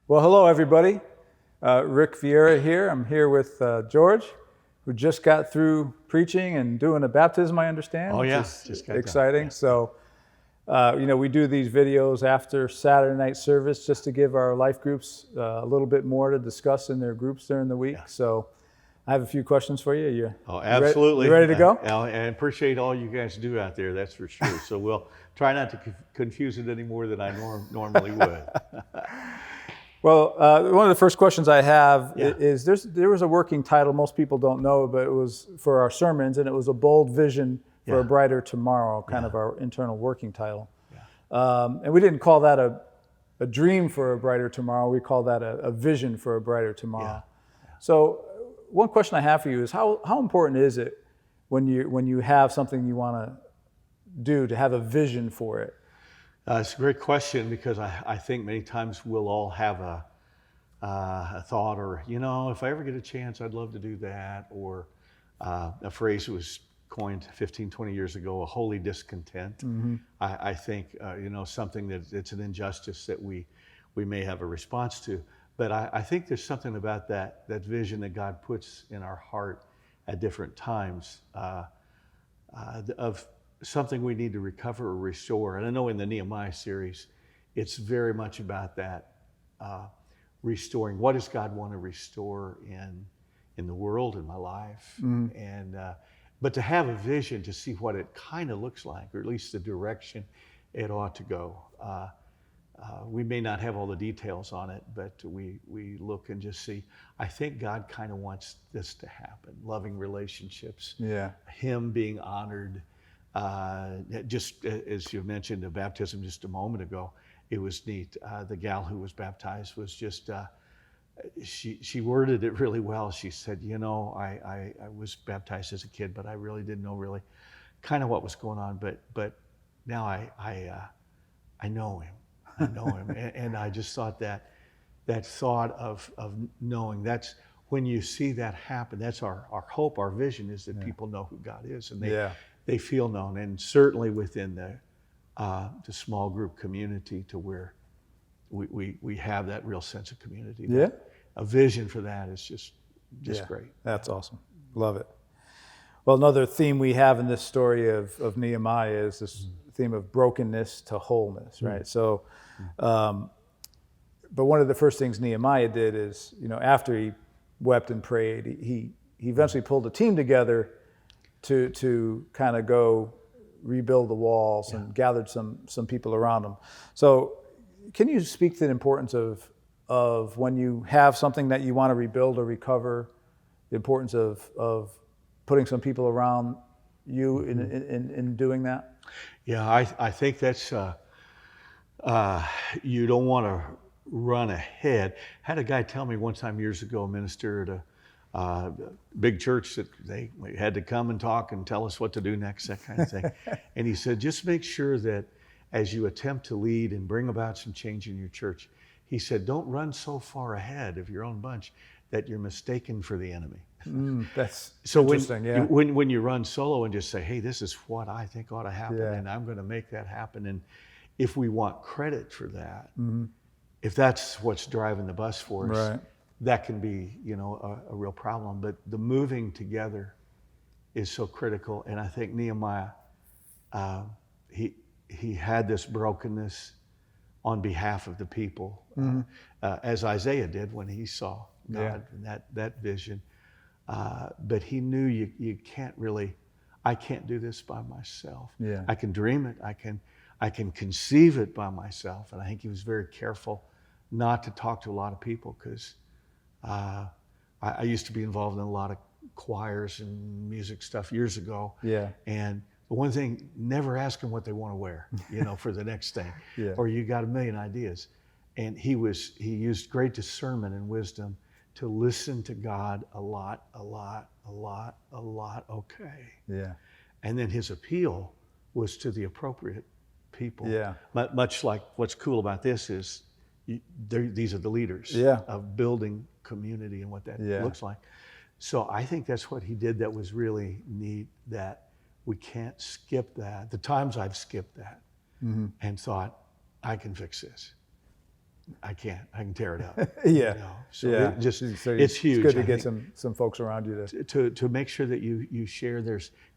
Well, hello, everybody. Rick Vieira here. I'm here with George, who just got through preaching and doing a baptism, I understand, Oh which yeah, is just got done. exciting. Yeah. So, we do these videos after Saturday night service just to give our life groups a little bit more to discuss in their groups during the week. Yeah. So, I have a few questions for you. Oh, absolutely. You ready to go? And appreciate all you guys do out there. That's for sure. So we'll try not to confuse it any more than I normally would. Well, one of the first questions I have Yeah. is there was a working title most people don't know, but it was for our sermons, and it was A Bold Vision for Yeah. a Brighter Tomorrow, kind Yeah. of our internal working title. Yeah. And we didn't call that a dream for a brighter tomorrow. We call that a vision for a brighter tomorrow. Yeah. So one question I have for you is how important is it when you have something you want to do to have a vision for it? It's a great question because I think many times we'll all have a thought or, if I ever get a chance, I'd love to do that. Or a phrase that was coined 15, 20 years ago, a holy discontent. Mm-hmm. I think, something that it's an injustice that we may have a response to. But I think there's something about that vision that God puts in our heart at different times of something we need to recover or restore. And I know in the Nehemiah series, it's very much about that restoring. What does God want to restore in the world, in my life? Mm-hmm. And but to have a vision to see what it kind of looks like, or at least the direction it ought to go. We may not have all the details on it, but we look and just see, I think God kind of wants this to happen. Loving relationships, Yeah. Him being honored. Just as you mentioned, the baptism just a moment ago, it was neat. The gal who was baptized was just, she worded it really well. She said, I was baptized as a kid, but I really didn't know really kind of what was going on. But now I know Him. I know Him. And I just thought that thought of knowing, that's when you see that happen, that's our hope, our vision is that people know who God is and they feel known. And certainly within the small group community to where we have that real sense of community. Yeah. A vision for that is just great. That's awesome. Love it. Well, another theme we have in this story of Nehemiah is this theme of brokenness to wholeness, right? Mm. So, but one of the first things Nehemiah did is, after he wept and prayed, he eventually pulled a team together to kind of go rebuild the walls and gathered some people around him. So can you speak to the importance of when you have something that you want to rebuild or recover, the importance of putting some people around you in doing that? Yeah, I think that's, you don't want to run ahead. Had a guy tell me one time years ago, a minister at a big church, that they had to come and talk and tell us what to do next, that kind of thing. And he said, just make sure that as you attempt to lead and bring about some change in your church, he said, don't run so far ahead of your own bunch that you're mistaken for the enemy. That's so interesting. when you run solo and just say, hey, this is what I think ought to happen, Yeah. and I'm going to make that happen. And if we want credit for that, if that's what's driving the bus for us, Right. that can be, a real problem. But the moving together is so critical. And I think Nehemiah, he had this brokenness on behalf of the people, as Isaiah did when he saw God and that vision. But he knew you can't really, I can't do this by myself. Yeah. I can dream it, I can conceive it by myself. And I think he was very careful not to talk to a lot of people, because I used to be involved in a lot of choirs and music stuff years ago. Yeah. And the one thing, never ask them what they want to wear, for the next thing, or you got a million ideas. And he used great discernment and wisdom to listen to God a lot. Okay. Yeah. And then his appeal was to the appropriate people. Yeah. Much like what's cool about this is these are the leaders of building community and what that looks like. So I think that's what he did that was really neat, that we can't skip that. The times I've skipped that and thought, I can fix this. I can't. I can tear it up. Yeah. You know? So Yeah. it just So it's huge. It's good to I get think, some folks around you to. to make sure that you share.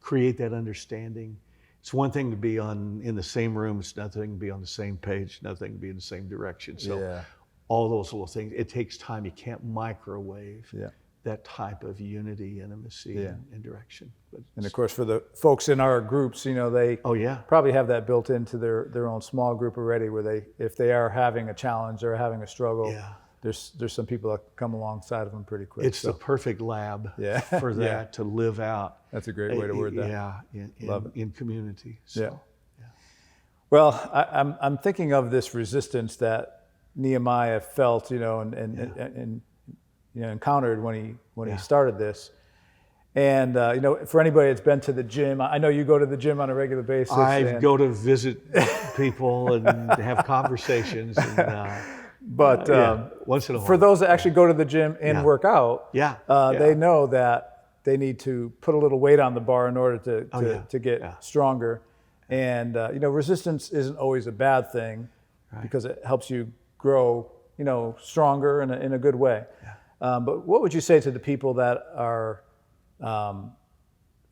Create that understanding. It's one thing to be in the same room. It's nothing to be on the same page. Nothing to be in the same direction. So Yeah. all those little things. It takes time. You can't microwave Yeah. that type of unity, intimacy, Yeah. and direction. But And of course, for the folks in our groups, they oh yeah, probably have that built into their own small group already, where if they are having a challenge or having a struggle, yeah. there's some people that come alongside of them pretty quick. It's the perfect lab Yeah. for that Yeah. to live out. That's a great way to word that. Yeah, Love it. in community. So, Yeah. Well, I'm thinking of this resistance that Nehemiah felt, and encountered when he started this. And for anybody that's been to the gym, I know you go to the gym on a regular basis. I go to visit people and have conversations. But once in a while. for those that actually go to the gym and work out, Yeah. they know that they need to put a little weight on the bar in order to get stronger. And resistance isn't always a bad thing, because it helps you grow, stronger in a good way. Yeah. But what would you say to the people that are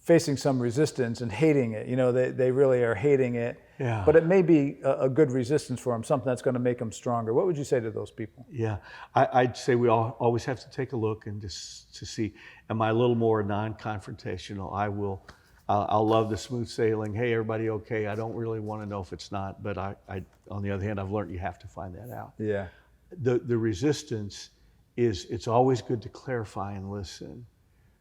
facing some resistance and hating it? They really are hating it. Yeah. But it may be a good resistance for them, something that's going to make them stronger. What would you say to those people? Yeah, I'd say we always have to take a look and just to see, am I a little more non-confrontational? I'll love the smooth sailing. Hey, everybody okay? I don't really want to know if it's not, but I on the other hand, I've learned you have to find that out. Yeah. The resistance it's always good to clarify and listen.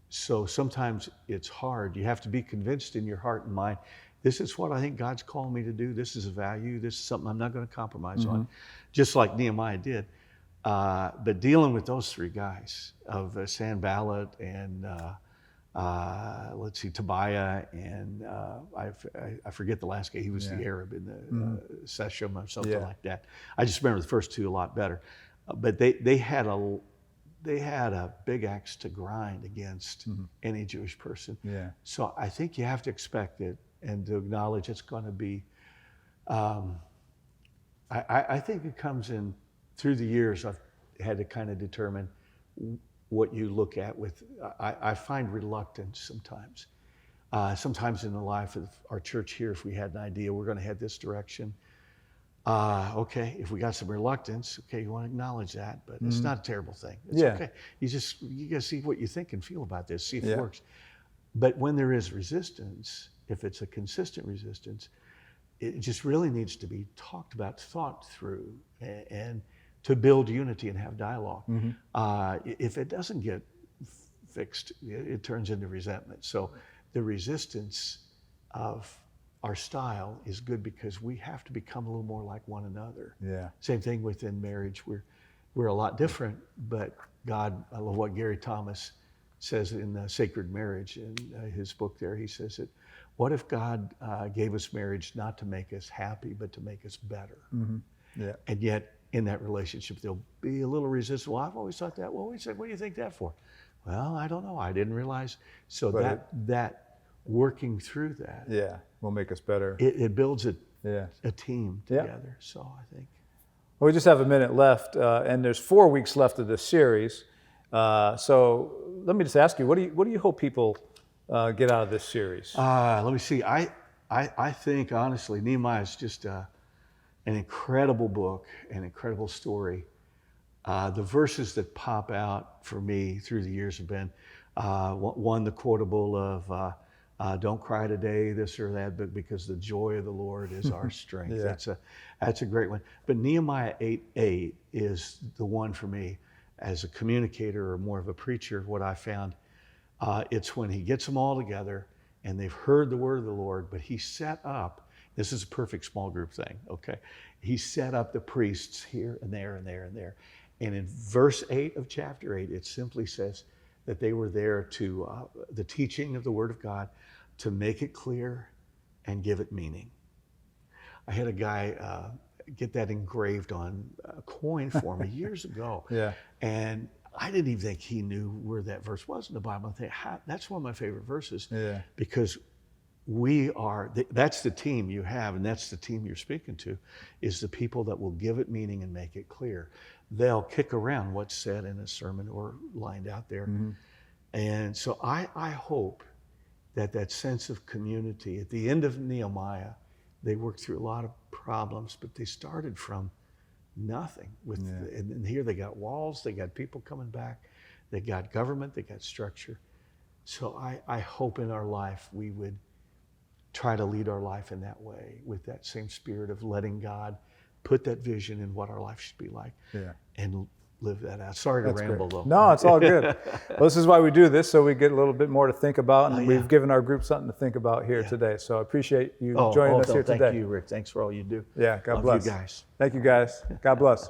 So sometimes it's hard. You have to be convinced in your heart and mind, this is what I think God's called me to do. This is a value. This is something I'm not going to compromise on, just like Nehemiah did. But dealing with those three guys of Sanballat and Tobiah and I forget the last guy. He was the Arab in the Seshem or something like that. I just remember the first two a lot better. But they had a big axe to grind against any Jewish person. Yeah. So I think you have to expect it and to acknowledge it's going to be. I think it comes in through the years. I've had to kind of determine what you look at with. I find reluctance sometimes. Sometimes in the life of our church here, if we had an idea, we're going to head this direction. Okay, if we got some reluctance, okay, you want to acknowledge that, but it's not a terrible thing. It's okay. You got to see what you think and feel about this, see if it works. But when there is resistance, if it's a consistent resistance, it just really needs to be talked about, thought through, and to build unity and have dialogue. If it doesn't get fixed, it turns into resentment. So the resistance of our style is good because we have to become a little more like one another. Yeah. Same thing within marriage. We're a lot different, but God, I love what Gary Thomas says in Sacred Marriage in his book there. He says that, what if God gave us marriage not to make us happy, but to make us better? Yeah. And yet in that relationship, there'll be a little resistance. Well, I've always thought that. Well, what do you think that for? Well, I don't know. I didn't realize. So that working through that, will make us better. it builds a team Yeah. together. So I think. Well, we just have a minute left, and there's 4 weeks left of this series. So let me just ask you, what do you hope people get out of this series? Let me see. I think honestly, Nehemiah is just an incredible book, an incredible story. The verses that pop out for me through the years have been one, the quotable of "Don't cry today, this or that, but because the joy of the Lord is our strength." That's a great one. But Nehemiah 8:8 is the one for me as a communicator or more of a preacher. What I found, it's when he gets them all together and they've heard the word of the Lord, but he set up. This is a perfect small group thing. Okay, he set up the priests here and there and there and there. And in verse 8 of chapter 8, it simply says that they were there to the teaching of the Word of God, to make it clear and give it meaning. I had a guy get that engraved on a coin for me years ago. Yeah. And I didn't even think he knew where that verse was in the Bible. I think, that's one of my favorite verses. Yeah. Because that's the team you have, and that's the team you're speaking to, is the people that will give it meaning and make it clear. They'll kick around what's said in a sermon or lined out there. And so I hope that sense of community, at the end of Nehemiah, they worked through a lot of problems, but they started from nothing. And here they got walls, they got people coming back, they got government, they got structure. So I hope in our life we would try to lead our life in that way, with that same spirit of letting God put that vision in what our life should be like, and live that out. Sorry to ramble, though. No, it's all good. Well, this is why we do this, so we get a little bit more to think about, and we've given our group something to think about here today. So I appreciate you joining us here today. Thank you, Rick. Thanks for all you do. Yeah, God Love bless. you guys. Thank you, guys. God bless.